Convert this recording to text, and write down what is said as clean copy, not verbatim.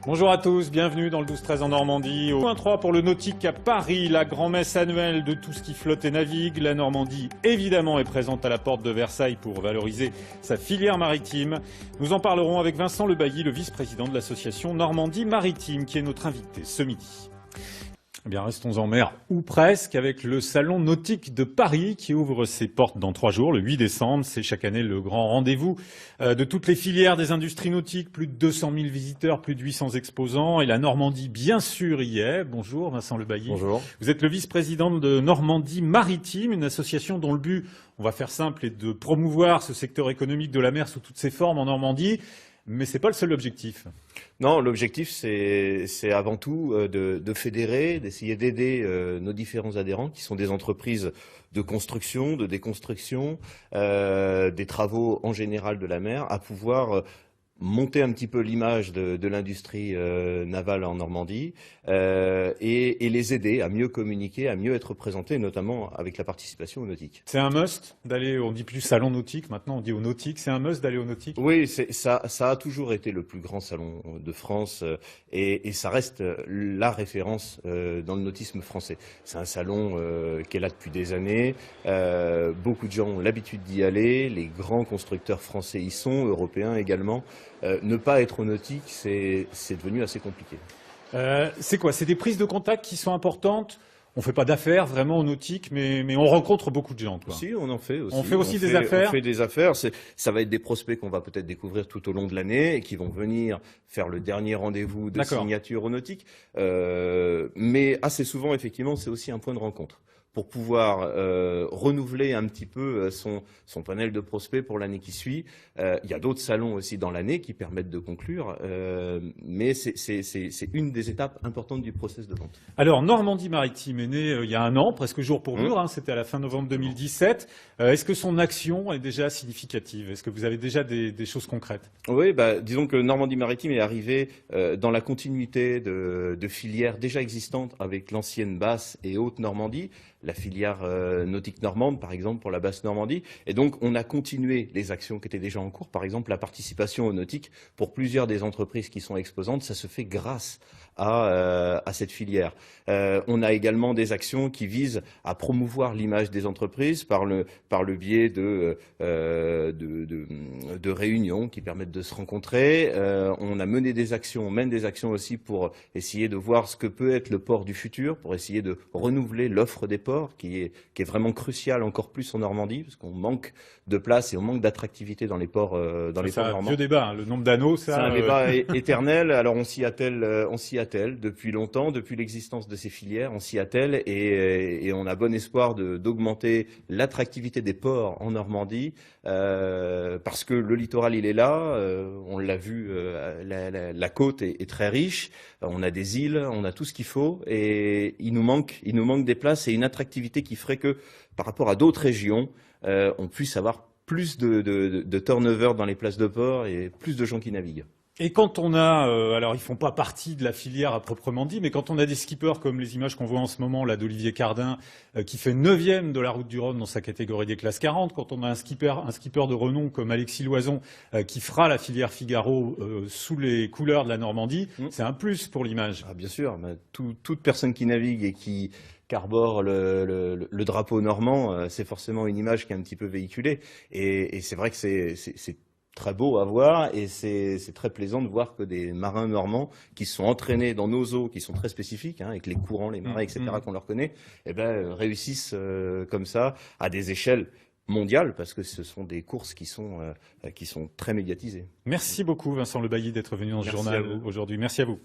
Bonjour à tous, bienvenue dans le 12-13 en Normandie. Au point 3 pour le nautique à Paris, la grand-messe annuelle de tout ce qui flotte et navigue. La Normandie, évidemment, est présente à la porte de Versailles pour valoriser sa filière maritime. Nous en parlerons avec Vincent Le Bailly, le vice-président de l'association Normandie Maritime, qui est notre invité ce midi. Eh bien, restons en mer, ou presque, avec le Salon nautique de Paris qui ouvre ses portes dans 3 jours, le 8 décembre. C'est chaque année le grand rendez-vous de toutes les filières des industries nautiques. Plus de 200 000 visiteurs, plus de 800 exposants. Et la Normandie, bien sûr, y est. Bonjour, Vincent Le Bailly. Bonjour. Vous êtes le vice-président de Normandie Maritime, une association dont le but, on va faire simple, est de promouvoir ce secteur économique de la mer sous toutes ses formes en Normandie. Mais c'est pas le seul objectif. Non, l'objectif, c'est avant tout de fédérer, d'essayer d'aider nos différents adhérents, qui sont des entreprises de construction, de déconstruction, des travaux en général de la mer, à pouvoir monter un petit peu l'image de l'industrie navale en Normandie et les aider à mieux communiquer, à mieux être présentés, notamment avec la participation au nautique. C'est un must d'aller, on dit plus salon nautique, maintenant on dit au nautique, c'est un must d'aller au nautique? Oui, ça a toujours été le plus grand salon de France et ça reste la référence dans le nautisme français. C'est un salon qui est là depuis des années, beaucoup de gens ont l'habitude d'y aller, les grands constructeurs français y sont, européens également. Ne pas être au nautique, c'est devenu assez compliqué. C'est quoi? C'est des prises de contact qui sont importantes? On fait pas d'affaires vraiment au nautique, mais on rencontre beaucoup de gens, quoi. Si, on en fait aussi. On fait aussi des affaires? On fait des affaires. Ça va être des prospects qu'on va peut-être découvrir tout au long de l'année et qui vont venir faire le dernier rendez-vous de signature au nautique. Mais assez souvent, effectivement, c'est aussi un point de rencontre pour pouvoir renouveler un petit peu son panel de prospects pour l'année qui suit. Il y a d'autres salons aussi dans l'année qui permettent de conclure, mais c'est une des étapes importantes du process de vente. Alors, Normandie Maritime est née il y a un an, presque jour pour jour, hein, c'était à la fin novembre 2017. Est-ce que son action est déjà significative? Est-ce que vous avez déjà des choses concrètes? Oui, disons que Normandie Maritime est arrivée dans la continuité de filières déjà existantes avec l'ancienne basse et haute Normandie, la filière nautique normande, par exemple, pour la basse Normandie. Et donc, on a continué les actions qui étaient déjà en cours. Par exemple, la participation au nautique pour plusieurs des entreprises qui sont exposantes, ça se fait grâce à cette filière. On a également des actions qui visent à promouvoir l'image des entreprises par le biais de réunions qui permettent de se rencontrer. On a mené des actions, on mène des actions aussi pour essayer de voir ce que peut être le port du futur, pour essayer de renouveler l'offre des ports qui est vraiment cruciale encore plus en Normandie, parce qu'on manque de place et on manque d'attractivité dans les ports normands. C'est un vieux débat, hein, le nombre d'anneaux, ça. C'est un débat éternel. Alors on s'y attelle depuis longtemps, depuis l'existence de ces filières, on s'y attelle et on a bon espoir d'augmenter l'attractivité des ports en Normandie parce que le littoral il est là, on l'a vu, la côte est très riche, on a des îles, on a tout ce qu'il faut et il nous manque des places et une attractivité qui ferait que par rapport à d'autres régions, on puisse avoir plus de turnover dans les places de port et plus de gens qui naviguent. Et quand on a, alors ils font pas partie de la filière à proprement dit, mais quand on a des skippers comme les images qu'on voit en ce moment là d'Olivier Cardin, qui fait 9e de la route du Rhône dans sa catégorie des classes 40, quand on a un skipper de renom comme Alexis Loison, qui fera la filière Figaro sous les couleurs de la Normandie, c'est un plus pour l'image. Ah, bien sûr, toute personne qui navigue et qui qu'arbore le drapeau normand, c'est forcément une image qui est un petit peu véhiculée. Et c'est vrai que c'est très beau à voir et c'est très plaisant de voir que des marins normands qui sont entraînés dans nos eaux, qui sont très spécifiques, hein, avec les courants, les marées, etc., qu'on leur connaît, réussissent comme ça à des échelles mondiales, parce que ce sont des courses qui sont très médiatisées. Merci beaucoup Vincent Le Bailly d'être venu dans ce journal aujourd'hui. Merci à vous.